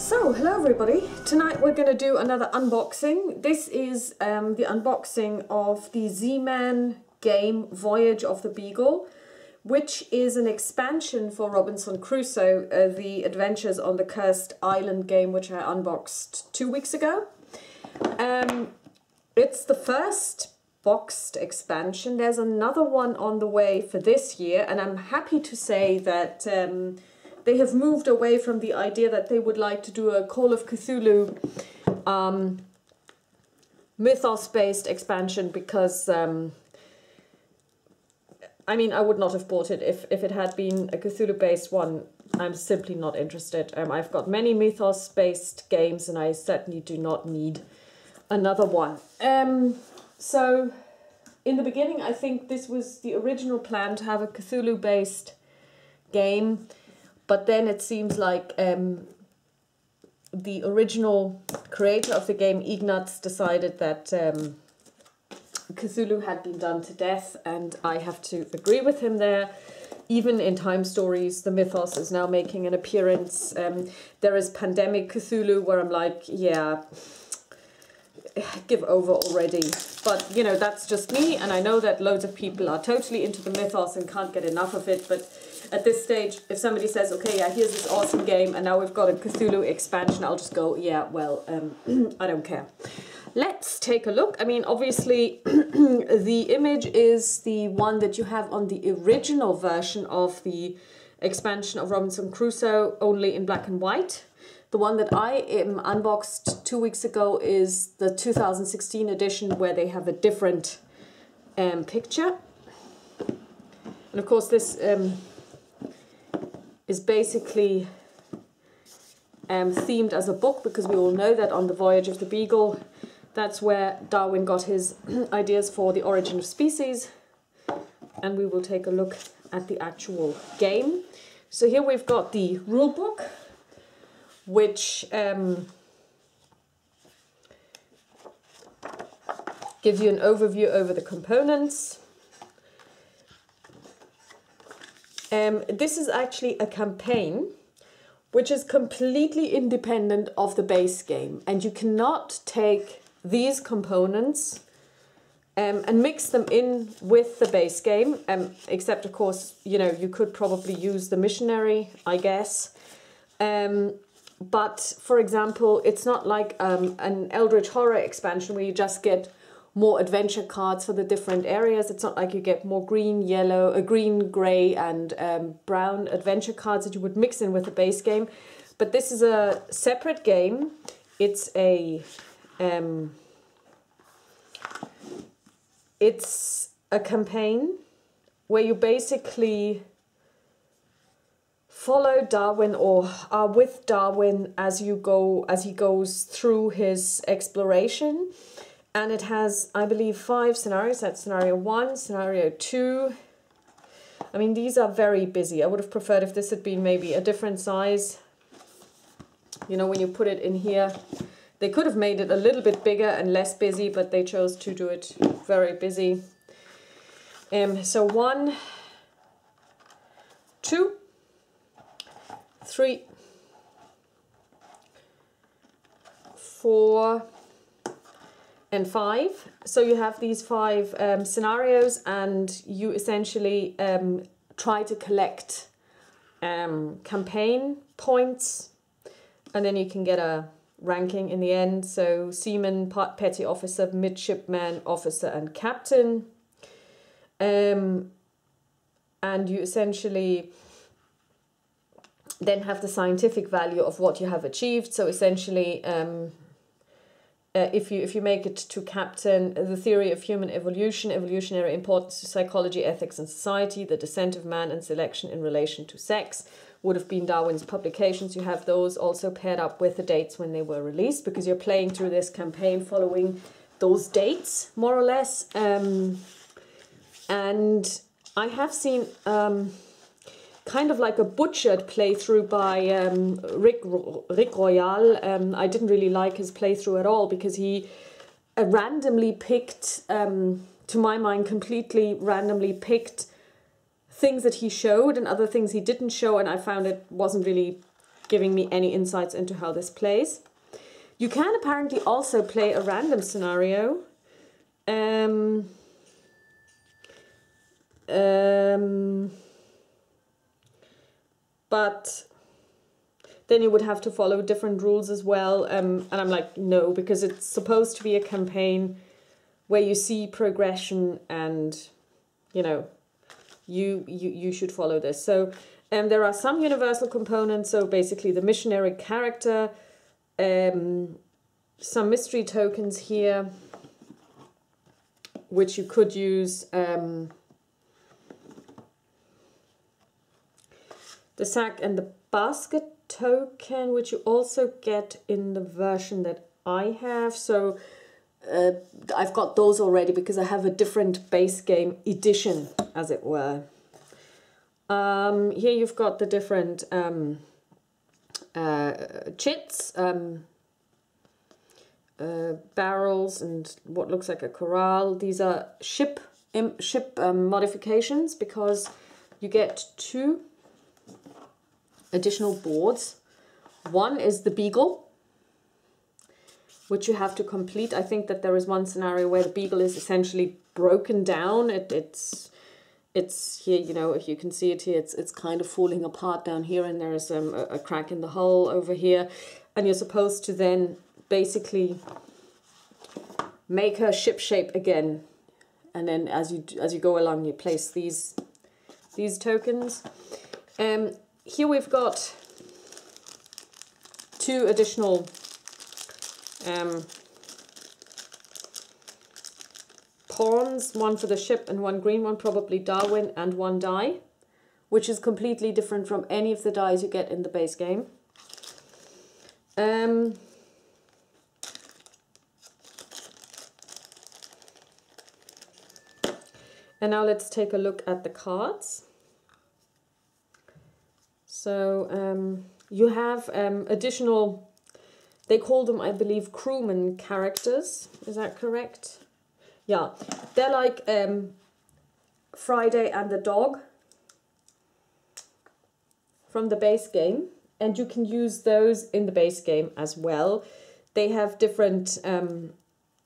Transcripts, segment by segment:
So, hello everybody. Tonight we're going to do another unboxing. This is the unboxing of the Z-Man game Voyage of the Beagle, which is an expansion for Robinson Crusoe, the Adventures on the Cursed Island game, which I unboxed 2 weeks ago. It's the first boxed expansion. There's another one on the way for this year, and I'm happy to say that they have moved away from the idea that they would like to do a Call of Cthulhu mythos-based expansion, because I mean, I would not have bought it if it had been a Cthulhu-based one. I'm simply not interested. I've got many mythos-based games, and I certainly do not need another one. So, in the beginning, I think this was the original plan, to have a Cthulhu-based game. But then it seems like the original creator of the game, Ignatz, decided that Cthulhu had been done to death, and I have to agree with him there. Even in Time Stories, the mythos is now making an appearance. There is Pandemic Cthulhu, where I'm like, yeah, give over already. But, you know, that's just me, and I know that loads of people are totally into the mythos and can't get enough of it, but at this stage, if somebody says, okay, yeah, here's this awesome game, and now we've got a Cthulhu expansion, I'll just go, yeah, well, I don't care. Let's take a look. I mean, obviously, the image is the one that you have on the original version of the expansion of Robinson Crusoe, only in black and white. The one that I unboxed 2 weeks ago is the 2016 edition, where they have a different picture. And of course, this is basically themed as a book, because we all know that on the Voyage of the Beagle, that's where Darwin got his ideas for the origin of species. And we will take a look at the actual game. So here we've got the rule book, which gives you an overview over the components. This is actually a campaign which is completely independent of the base game, and you cannot take these components and mix them in with the base game, except of course, you know, you could probably use the missionary, I guess. But for example, it's not like an Eldritch Horror expansion where you just get more adventure cards for the different areas. It's not like you get more green, yellow, green, grey and brown adventure cards that you would mix in with the base game. But this is a separate game. It's a campaign where you basically follow Darwin, or are with Darwin as he goes through his exploration. And it has, I believe, 5 scenarios. That's scenario 1, scenario 2. I mean, these are very busy. I would have preferred if this had been maybe a different size. You know, when you put it in here, they could have made it a little bit bigger and less busy, but they chose to do it very busy. So 1, 2, 3, 4, and 5. So you have these 5 scenarios, and you essentially try to collect campaign points, and then you can get a ranking in the end. So seaman, petty officer, midshipman, officer and captain. And you essentially then have the scientific value of what you have achieved. So essentially, if you make it to captain, the theory of human evolution, evolutionary importance to psychology, ethics and society, the descent of man and selection in relation to sex, would have been Darwin's publications. You have those also paired up with the dates when they were released, because you're playing through this campaign following those dates, more or less. And I have seen kind of like a butchered playthrough by Rick Royale. I didn't really like his playthrough at all, because he randomly picked, to my mind, completely randomly picked things that he showed and other things he didn't show, and I found it wasn't really giving me any insights into how this plays. You can apparently also play a random scenario. But then you would have to follow different rules as well. And I'm like, no, because it's supposed to be a campaign where you see progression and, you know, you should follow this. So there are some universal components. So basically the missionary character, some mystery tokens here, which you could use. The sack and the basket token, which you also get in the version that I have. So I've got those already because I have a different base game edition, as it were. Here you've got the different chits, barrels, and what looks like a corral. These are ship modifications because you get 2 additional boards. One is the Beagle, which you have to complete. I think that there is one scenario where the Beagle is essentially broken down. It's here, you know, if you can see it here, it's kind of falling apart down here, and there is a crack in the hull over here, and you're supposed to then basically make her ship shape again, and then as you go along, you place these tokens. Here we've got 2 additional pawns, one for the ship and one green one, probably Darwin, and 1 die, which is completely different from any of the dies you get in the base game. And now let's take a look at the cards. So you have additional, they call them, I believe, crewman characters. Is that correct? Yeah, they're like Friday and the dog from the base game, and you can use those in the base game as well. They have different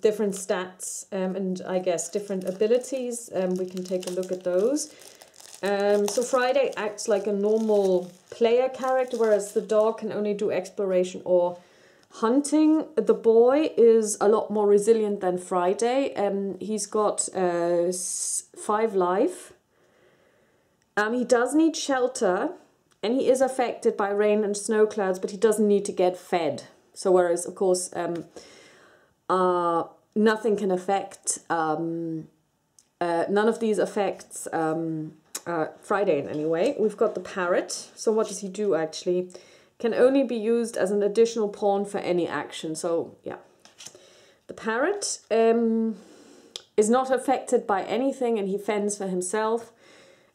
different stats and I guess different abilities. We can take a look at those. So Friday acts like a normal player character, whereas the dog can only do exploration or hunting. The boy is a lot more resilient than Friday. He's got 5 life. He does need shelter, and he is affected by rain and snow clouds, but he doesn't need to get fed. So whereas, of course, nothing can affect, none of these affects Friday in any way. We've got the parrot. So what does he do actually? Can only be used as an additional pawn for any action. So yeah, the parrot is not affected by anything, and he fends for himself,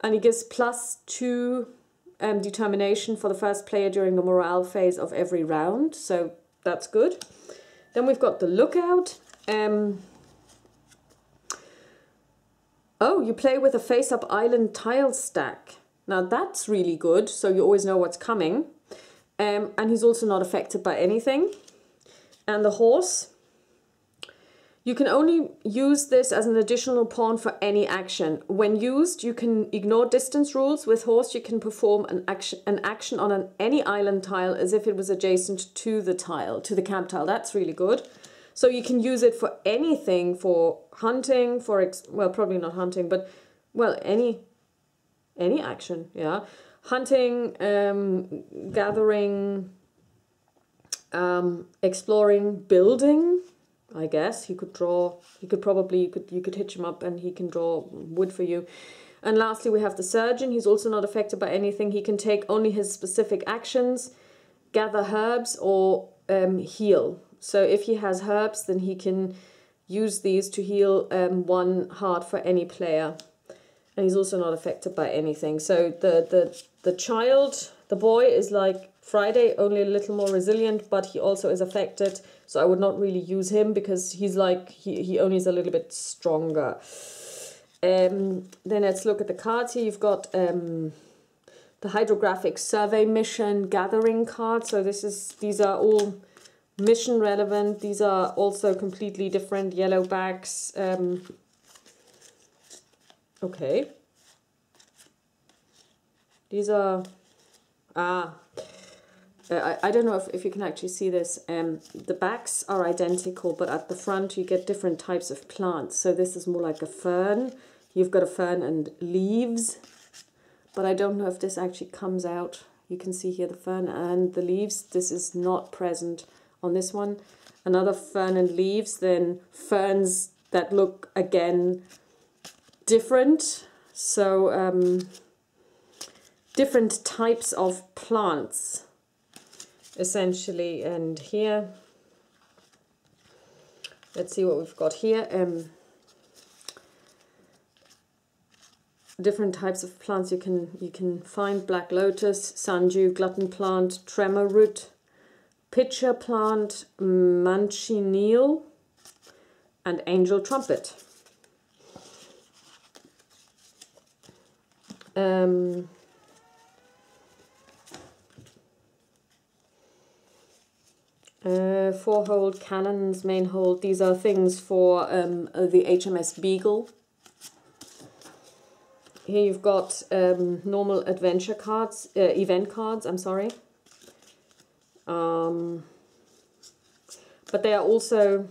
and he gives +2 determination for the first player during the morale phase of every round. So that's good. Then we've got the lookout. Oh, you play with a face-up island tile stack. Now that's really good, so you always know what's coming. And he's also not affected by anything. And the horse, you can only use this as an additional pawn for any action. When used, you can ignore distance rules. With horse, you can perform an action on any island tile as if it was adjacent to the tile, to the camp tile. That's really good. So you can use it for anything, for hunting, well, probably not hunting, but, well, any action, yeah. Hunting, gathering, exploring, building, I guess. You could hitch him up and he can draw wood for you. And lastly, we have the surgeon. He's also not affected by anything. He can take only his specific actions, gather herbs, or heal. So if he has herbs, then he can use these to heal 1 heart for any player. And he's also not affected by anything. So the child, the boy, is like Friday, only a little more resilient, but he also is affected. So I would not really use him because he's like, he only is a little bit stronger. Then let's look at the cards here. You've got the hydrographic survey mission gathering cards. So these are all mission relevant. These are also completely different yellow backs. Okay. These are, I don't know if you can actually see this. The backs are identical, but at the front you get different types of plants. So this is more like a fern. You've got a fern and leaves, but I don't know if this actually comes out. You can see here the fern and the leaves. This is not present on this one. Another fern and leaves, then ferns that look again different. So different types of plants essentially. And here, let's see what we've got here. Different types of plants you can find: black lotus, sundew, glutton plant, tremor root, pitcher plant, manchineel, and angel trumpet. Four-hold cannons, main hold. These are things for the HMS Beagle. Here you've got normal adventure cards, event cards, I'm sorry. But they are also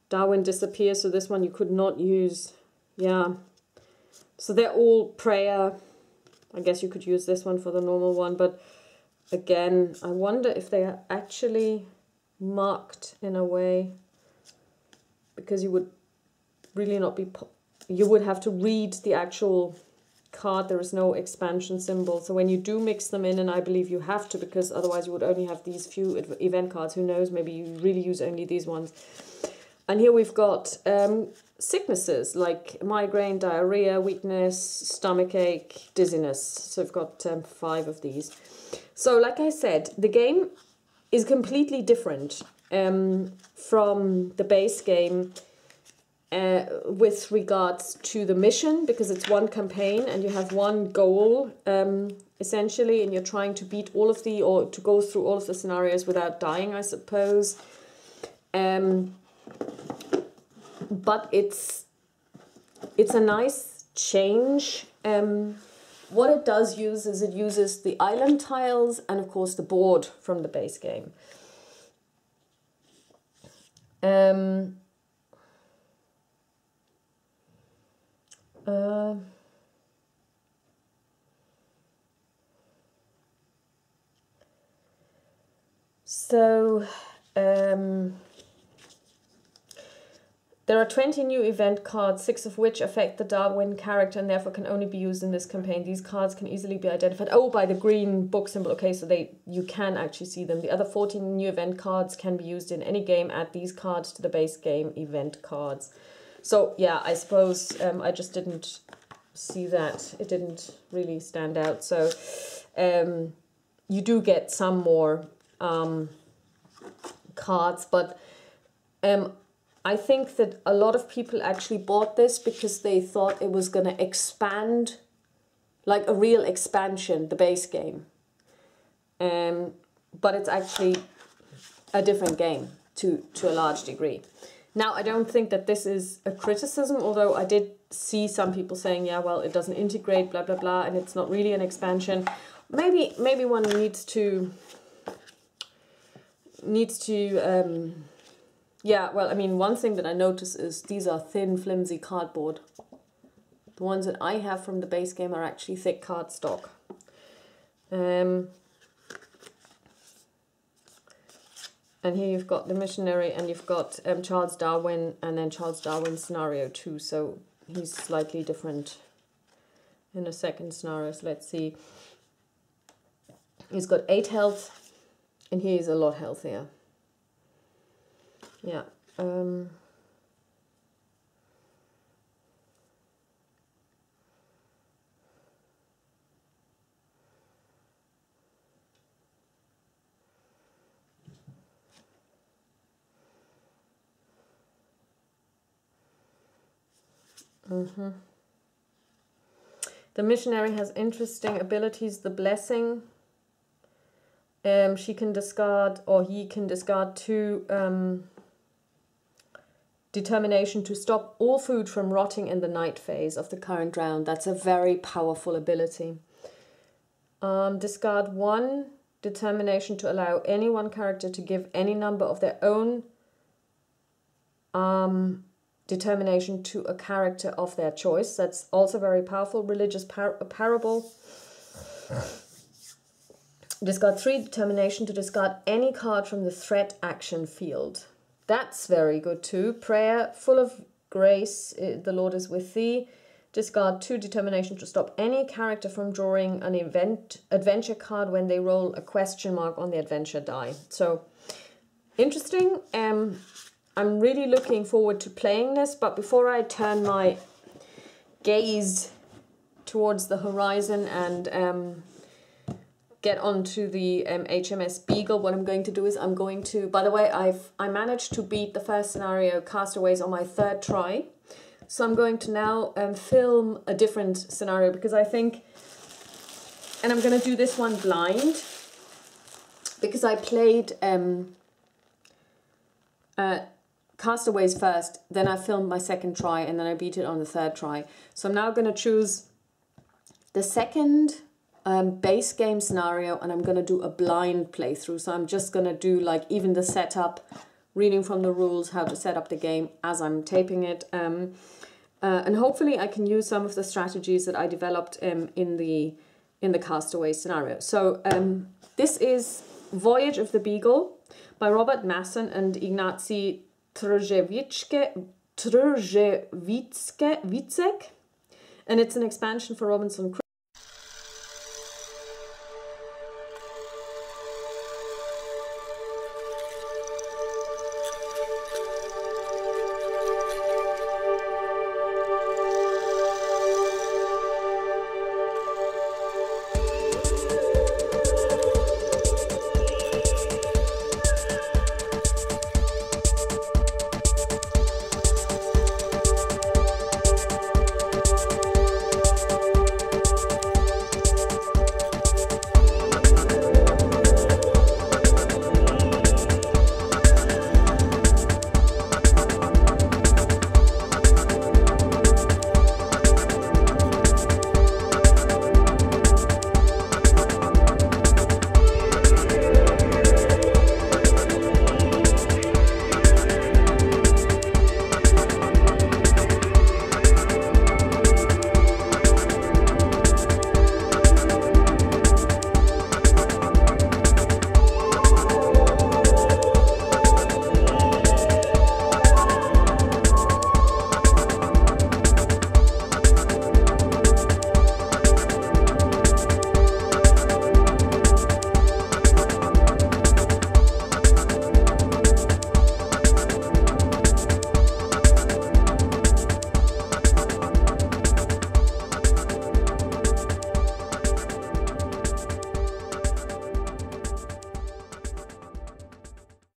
Darwin disappears, so this one you could not use. Yeah. So they're all prayer. I guess you could use this one for the normal one, but again, I wonder if they are actually marked in a way, because you would really not be... You would have to read the actual card. There is no expansion symbol. So when you do mix them in, and I believe you have to, because otherwise you would only have these few event cards. Who knows? Maybe you really use only these ones. And here we've got sicknesses like migraine, diarrhea, weakness, stomachache, dizziness. So we've got 5 of these. So like I said, the game is completely different from the base game with regards to the mission, because it's one campaign and you have one goal essentially, and you're trying to beat all of the, or to go through all of the scenarios without dying, I suppose. But it's a nice change. What it does use is it uses the island tiles and of course the board from the base game. There are 20 new event cards, 6 of which affect the Darwin character and therefore can only be used in this campaign. These cards can easily be identified, by the green book symbol. Okay, so you can actually see them. The other 14 new event cards can be used in any game. Add these cards to the base game event cards. So yeah, I suppose I just didn't see that. It didn't really stand out. So you do get some more cards, but I think that a lot of people actually bought this because they thought it was going to expand, like a real expansion, the base game. But it's actually a different game to a large degree. Now, I don't think that this is a criticism, although I did see some people saying, yeah, well, it doesn't integrate, blah, blah, blah, and it's not really an expansion. Maybe one needs to yeah, well, I mean, one thing that I notice is these are thin, flimsy cardboard. The ones that I have from the base game are actually thick cardstock. And here you've got the missionary, and you've got Charles Darwin, and then Charles Darwin scenario 2. So he's slightly different in a second scenario. So let's see. He's got 8 health, and he's a lot healthier. Yeah. The missionary has interesting abilities. The blessing. She can discard, or he can discard 2 determination to stop all food from rotting in the night phase of the current round. That's a very powerful ability. Discard 1 determination to allow any one character to give any number of their own determination to a character of their choice. That's also very powerful. Religious parable. Discard 3 determination to discard any card from the threat action field. That's very good too. Prayer, full of grace, the Lord is with thee. Discard 2 determination to stop any character from drawing an adventure card when they roll a question mark on the adventure die. So interesting. I'm really looking forward to playing this, but before I turn my gaze towards the horizon and get onto the HMS Beagle, what I'm going to do is I'm going to, by the way, I managed to beat the first scenario, Castaways, on my 3rd try. So I'm going to now film a different scenario, because I think, and I'm going to do this one blind, because I played Castaways first, then I filmed my 2nd try, and then I beat it on the 3rd try. So I'm now going to choose the 2nd base game scenario, and I'm going to do a blind playthrough. So I'm just going to do like even the setup, reading from the rules, how to set up the game as I'm taping it. And hopefully I can use some of the strategies that I developed in the Castaway scenario. So this is Voyage of the Beagle by Robert Masson and Ignacy Trzewiczek, and it's an expansion for Robinson Crusoe.